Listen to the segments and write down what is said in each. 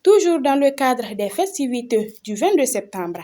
Toujours dans le cadre des festivités du 22 septembre,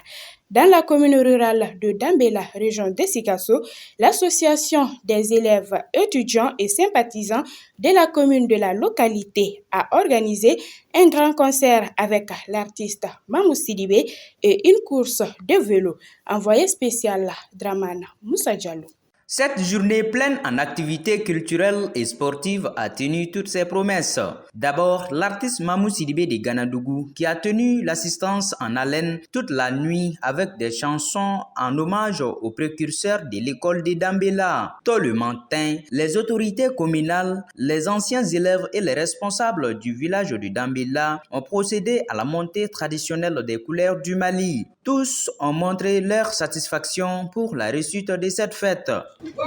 dans la commune rurale de Dambela, région de Sikasso, l'association des élèves, étudiants et sympathisants de la commune de la localité a organisé un grand concert avec l'artiste Mamou Sidibé et une course de vélo. Envoyé spécial Draman Moussa Diallo. Cette journée pleine en activités culturelles et sportives a tenu toutes ses promesses. D'abord, l'artiste Mamou Sidibé de Ganadougou qui a tenu l'assistance en haleine toute la nuit avec des chansons en hommage aux précurseurs de l'école de Dambela. Tôt le matin, les autorités communales, les anciens élèves et les responsables du village de Dambela ont procédé à la montée traditionnelle des couleurs du Mali. Tous ont montré leur satisfaction pour la réussite de cette fête.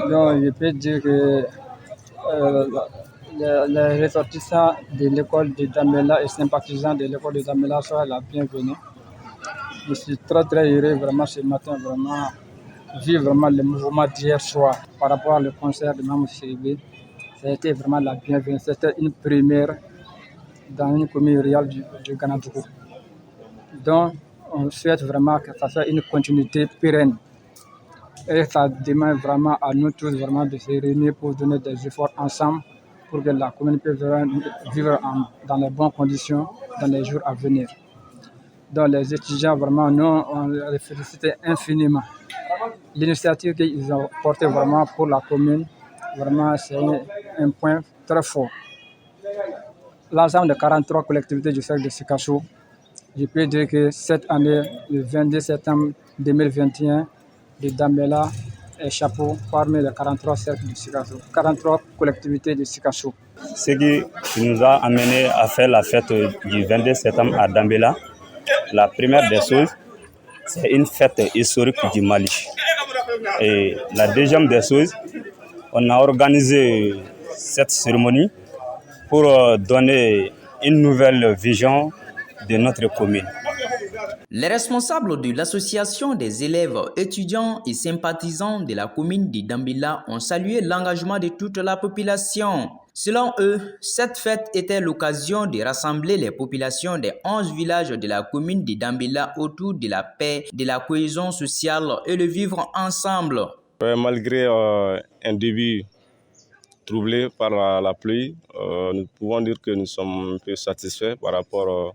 Donc, je peux dire que les ressortissants de l'école de Dambela et sympathisants de l'école de Dambela soient la bienvenue. Je suis très heureux vraiment ce matin, vraiment vivre vraiment le mouvement d'hier soir par rapport au concert de Mamou Sidibé. Ça a été vraiment la bienvenue. C'était une première dans une commune rurale du Ganadougou. Donc, on souhaite vraiment que ça soit une continuité pérenne. Et ça demande vraiment à nous tous vraiment de se réunir pour donner des efforts ensemble pour que la commune puisse vivre dans les bonnes conditions dans les jours à venir. Donc les étudiants, vraiment, nous, on les félicite infiniment. L'initiative qu'ils ont portée vraiment pour la commune, vraiment, c'est un point très fort. L'ensemble de 43 collectivités du cercle de Sikasso, je peux dire que cette année, le 22 septembre 2021, de Dambela et chapeau parmi les 43 cercles de Sikasso, 43 collectivités de Sikasso. Ce qui nous a amené à faire la fête du 22 septembre à Dambela, la première des choses, c'est une fête historique du Mali. Et la deuxième des choses, on a organisé cette cérémonie pour donner une nouvelle vision de notre commune. Les responsables de l'association des élèves, étudiants et sympathisants de la commune de Dambela ont salué l'engagement de toute la population. Selon eux, cette fête était l'occasion de rassembler les populations des 11 villages de la commune de Dambela autour de la paix, de la cohésion sociale et le vivre ensemble. Malgré un début troublé par la pluie, nous pouvons dire que nous sommes un peu satisfaits par rapport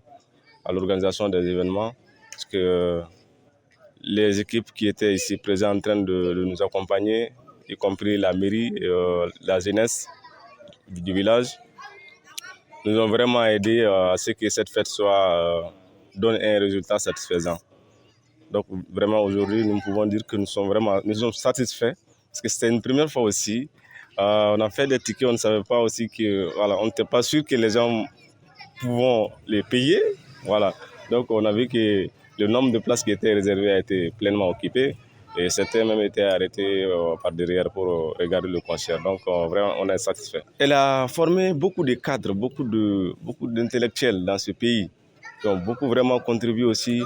à l'organisation des événements. Parce que les équipes qui étaient ici présentes en train de nous accompagner, y compris la mairie et la jeunesse du village, nous ont vraiment aidé à ce que cette fête donne un résultat satisfaisant. Donc vraiment aujourd'hui, nous pouvons dire que nous sommes satisfaits parce que c'était une première fois aussi. On a fait des tickets, on ne savait pas aussi que, on n'était pas sûr que les gens pouvaient les payer. Voilà. Donc on a vu que le nombre de places qui étaient réservées a été pleinement occupé et certains même étaient arrêtés par derrière pour regarder le concert. Donc vraiment, on est satisfait. Elle a formé beaucoup de cadres, beaucoup d'intellectuels dans ce pays qui ont beaucoup vraiment contribué aussi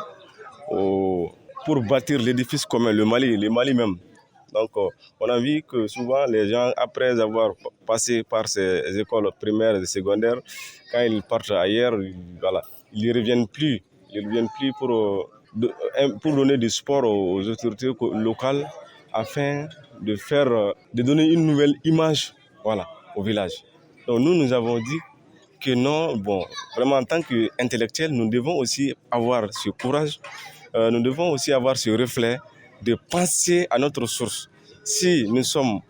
pour bâtir l'édifice commun, le Mali même. Donc on a vu que souvent les gens, après avoir passé par ces écoles primaires et secondaires, quand ils partent ailleurs, ils ne reviennent plus. Ils viennent plus pour donner du sport aux autorités locales afin de donner une nouvelle image au village. Donc nous avons dit que non, vraiment en tant qu'intellectuels, nous devons aussi avoir ce courage, nous devons aussi avoir ce reflet de penser à notre source. Si nous sommes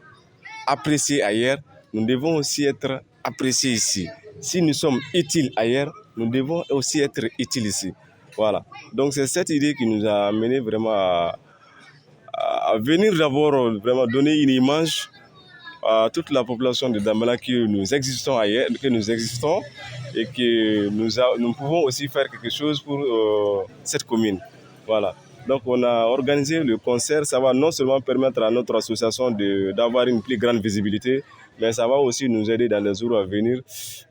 appréciés ailleurs, nous devons aussi être appréciés ici. Si nous sommes utiles ailleurs, nous devons aussi être utiles ici. Voilà. Donc c'est cette idée qui nous a amené vraiment à venir d'abord vraiment donner une image à toute la population de Dambela que nous existons ailleurs, que nous existons et que nous pouvons aussi faire quelque chose pour cette commune. Voilà. Donc on a organisé le concert, ça va non seulement permettre à notre association d'avoir une plus grande visibilité, mais ça va aussi nous aider dans les jours à venir.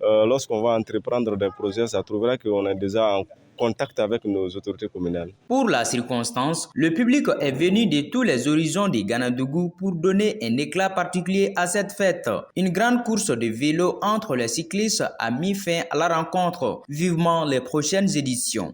Lorsqu'on va entreprendre des projets, ça trouvera qu'on est déjà en contact avec nos autorités communales. Pour la circonstance, le public est venu de tous les horizons de Ganadougou pour donner un éclat particulier à cette fête. Une grande course de vélo entre les cyclistes a mis fin à la rencontre. Vivement les prochaines éditions.